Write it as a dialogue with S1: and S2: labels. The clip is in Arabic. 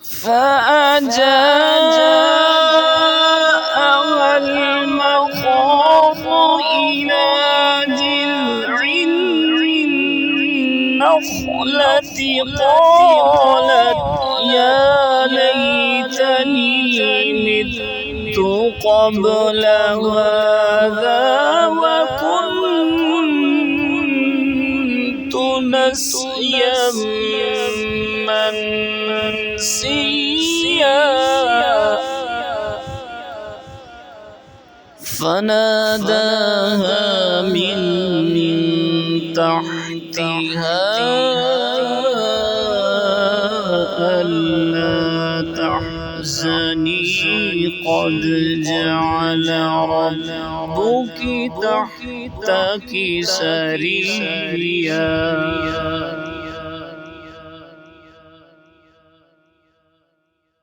S1: فأجاءها المخاض إلى جذع النخلة قالت يا ليتني مت قبل هذا وكنت نسيا منسيا فناداها من تحتها ألا تحزني قد جعل ربك تحتك سريا